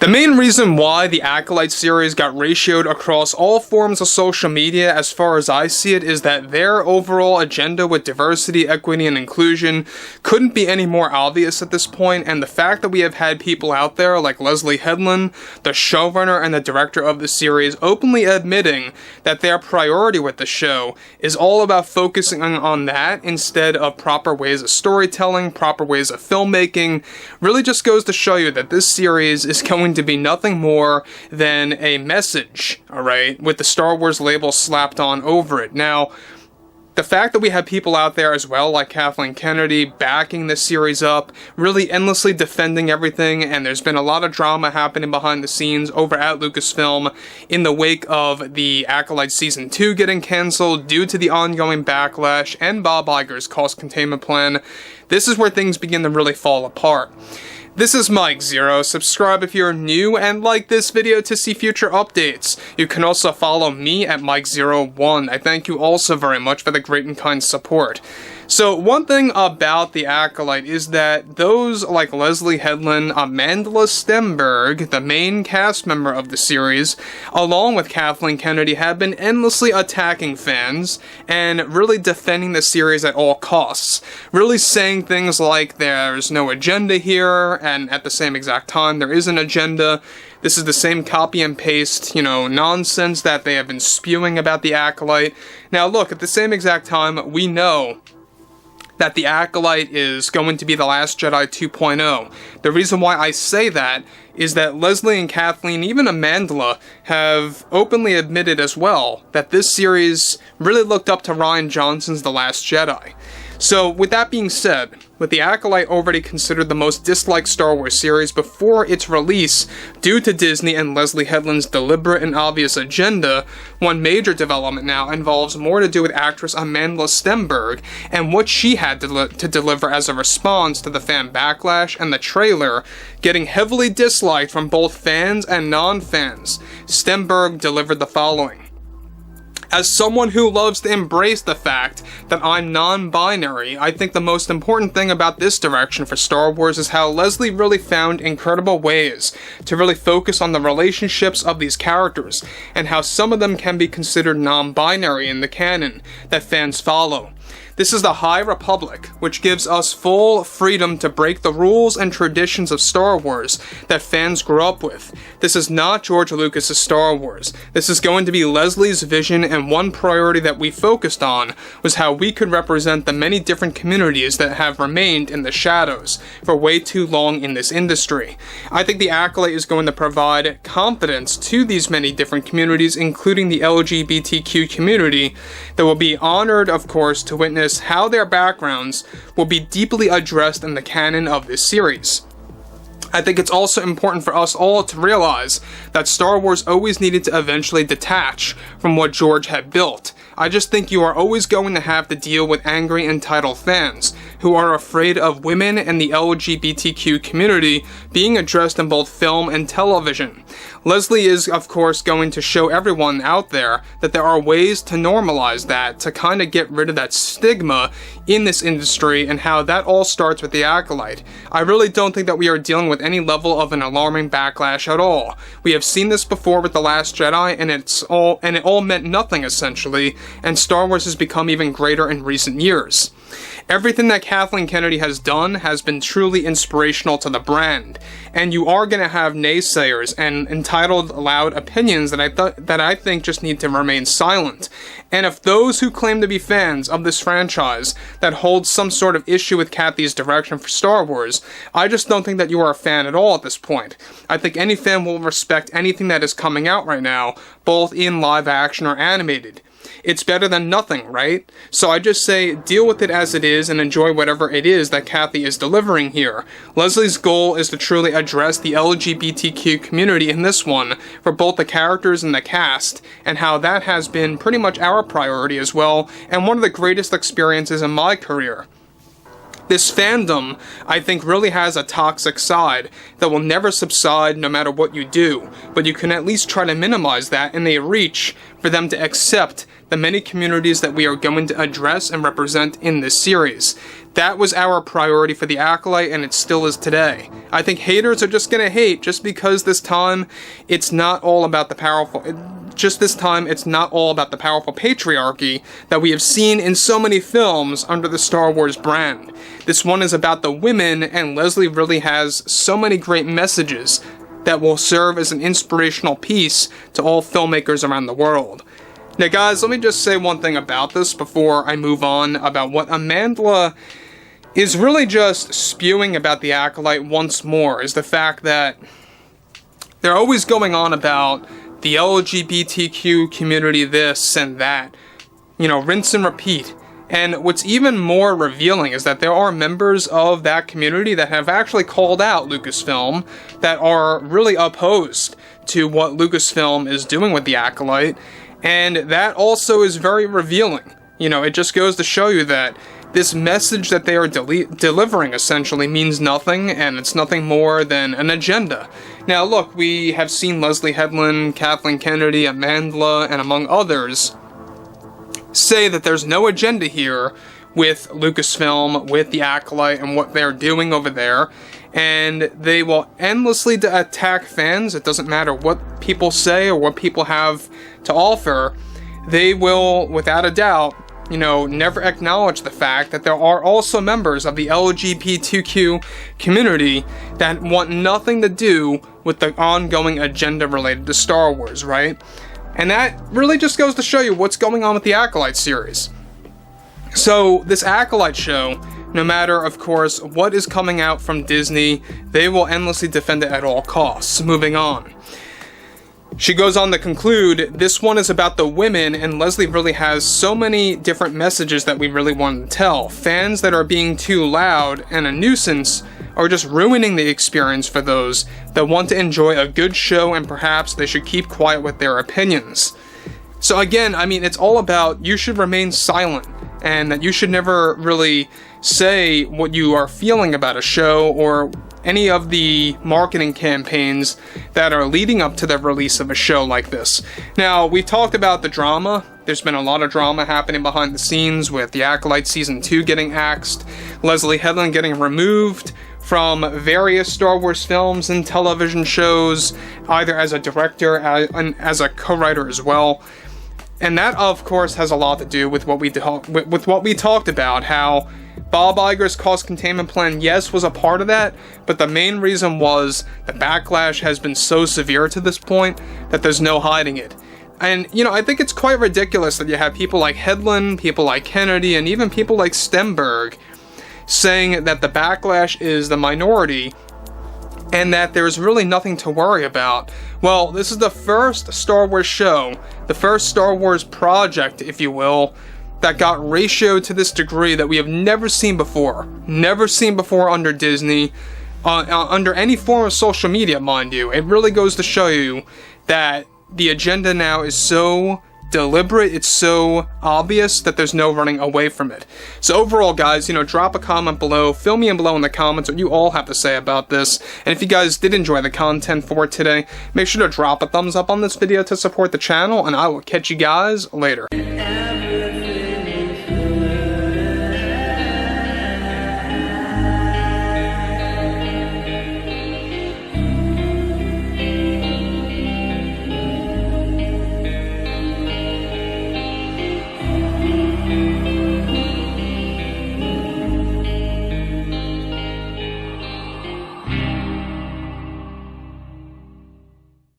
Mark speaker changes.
Speaker 1: The main reason why the Acolyte series got ratioed across all forms of social media, as far as I see it, is that their overall agenda with diversity, equity, and inclusion couldn't be any more obvious at this point, and the fact that we have had people out there like Leslye Headland, the showrunner and the director of the series, openly admitting that their priority with the show is all about focusing on that instead of proper ways of storytelling, proper ways of filmmaking, really just goes to show you that this series is going to be nothing more than a message, alright, with the Star Wars label slapped on over it. Now, the fact that we have people out there as well, like Kathleen Kennedy, backing this series up, really endlessly defending everything, and there's been a lot of drama happening behind the scenes over at Lucasfilm in the wake of the Acolyte Season 2 getting cancelled due to the ongoing backlash and Bob Iger's cost containment plan. This is where things begin to really fall apart. This is Mike Zero. Subscribe if you're new and like this video to see future updates. You can also follow me at Mike01. I thank you also very much for the great and kind support. So one thing about the Acolyte is that those like Leslye Headland, Amandla Stenberg, the main cast member of the series, along with Kathleen Kennedy, have been endlessly attacking fans and really defending the series at all costs. Really saying things like there's no agenda here, and at the same exact time there is an agenda. This is the same copy and paste, nonsense that they have been spewing about the Acolyte. Now look, at the same exact time, we know that the Acolyte is going to be The Last Jedi 2.0. The reason why I say that is that Leslye and Kathleen, even Amandla, have openly admitted as well that this series really looked up to Rian Johnson's The Last Jedi. So, with that being said, with the Acolyte already considered the most disliked Star Wars series before its release due to Disney and Leslye Headland's deliberate and obvious agenda, one major development now involves more to do with actress Amandla Stenberg and what she had to deliver as a response to the fan backlash and the trailer getting heavily disliked from both fans and non-fans. Stenberg delivered the following. As someone who loves to embrace the fact that I'm non-binary, I think the most important thing about this direction for Star Wars is how Leslye really found incredible ways to really focus on the relationships of these characters, and how some of them can be considered non-binary in the canon that fans follow. This is the High Republic, which gives us full freedom to break the rules and traditions of Star Wars that fans grew up with. This is not George Lucas's Star Wars. This is going to be Leslie's vision, and one priority that we focused on was how we could represent the many different communities that have remained in the shadows for way too long in this industry. I think the Acolyte is going to provide confidence to these many different communities, including the LGBTQ community, that will be honored, of course, to witness how their backgrounds will be deeply addressed in the canon of this series. I think it's also important for us all to realize that Star Wars always needed to eventually detach from what George had built. I just think you are always going to have to deal with angry, entitled fans who are afraid of women and the LGBTQ community being addressed in both film and television. Leslye is, of course, going to show everyone out there that there are ways to normalize that, to kind of get rid of that stigma in this industry, and how that all starts with the Acolyte. I really don't think that we are dealing with any level of an alarming backlash at all. We have seen this before with The Last Jedi, and it all meant nothing essentially, and Star Wars has become even greater in recent years. Everything that Kathleen Kennedy has done has been truly inspirational to the brand, and you are going to have naysayers and entitled loud opinions that I think just need to remain silent. And if those who claim to be fans of this franchise that hold some sort of issue with Kathy's direction for Star Wars, I just don't think that you are a fan at all at this point. I think any fan will respect anything that is coming out right now, both in live action or animated. It's better than nothing, right? So I just say, deal with it as it is and enjoy whatever it is that Kathy is delivering here. Leslie's goal is to truly address the LGBTQ community in this one, for both the characters and the cast, and how that has been pretty much our priority as well, and one of the greatest experiences in my career. This fandom, I think, really has a toxic side that will never subside no matter what you do, but you can at least try to minimize that in a reach for them to accept the many communities that we are going to address and represent in this series. That was our priority for the Acolyte, and it still is today. I think haters are just gonna hate just because this time it's not all about the powerful. It's not all about the powerful patriarchy that we have seen in so many films under the Star Wars brand. This one is about the women, and Leslie really has so many great messages that will serve as an inspirational piece to all filmmakers around the world. Now guys, let me just say one thing about this before I move on about what Amandla is really just spewing about the Acolyte once more, is the fact that they're always going on about the LGBTQ community this and that. You know, rinse and repeat. And what's even more revealing is that there are members of that community that have actually called out Lucasfilm, that are really opposed to what Lucasfilm is doing with the Acolyte, and that also is very revealing. You know, it just goes to show you that this message that they are delivering essentially means nothing, and it's nothing more than an agenda. Now look, we have seen Leslie Headland, Kathleen Kennedy, Amandla, and among others say that there's no agenda here with Lucasfilm, with the Acolyte, and what they're doing over there, and they will endlessly attack fans. It doesn't matter what people say or what people have to offer. They will, without a doubt, you know, never acknowledge the fact that there are also members of the LGBTQ community that want nothing to do with the ongoing agenda related to Star Wars, right? And that really just goes to show you what's going on with the Acolyte series. So, this Acolyte show, no matter, of course, what is coming out from Disney, they will endlessly defend it at all costs. Moving on. She goes on to conclude, this one is about the women, and Leslie really has so many different messages that we really want to tell. Fans that are being too loud and a nuisance are just ruining the experience for those that want to enjoy a good show, and perhaps they should keep quiet with their opinions. So again, I mean, it's all about you should remain silent, and that you should never really say what you are feeling about a show or any of the marketing campaigns that are leading up to the release of a show like this. Now, we've talked about the drama. There's been a lot of drama happening behind the scenes with the Acolyte Season 2 getting axed, Leslie Headland getting removed from various Star Wars films and television shows, either as a director and as a co-writer as well. And that, of course, has a lot to do with what we talked about, how Bob Iger's cost containment plan, yes, was a part of that, but the main reason was the backlash has been so severe to this point that there's no hiding it. And, you know, I think it's quite ridiculous that you have people like Headland, people like Kennedy, and even people like Stenberg saying that the backlash is the minority and that there's really nothing to worry about. Well, this is the first Star Wars show, the first Star Wars project, if you will, that got ratioed to this degree that we have never seen before. Never seen before under Disney, under any form of social media, mind you. It really goes to show you that the agenda now is so deliberate, it's so obvious that there's no running away from it. So overall, guys, you know, drop a comment below, fill me in below in the comments what you all have to say about this, and if you guys did enjoy the content for today, make sure to drop a thumbs up on this video to support the channel, and I will catch you guys later.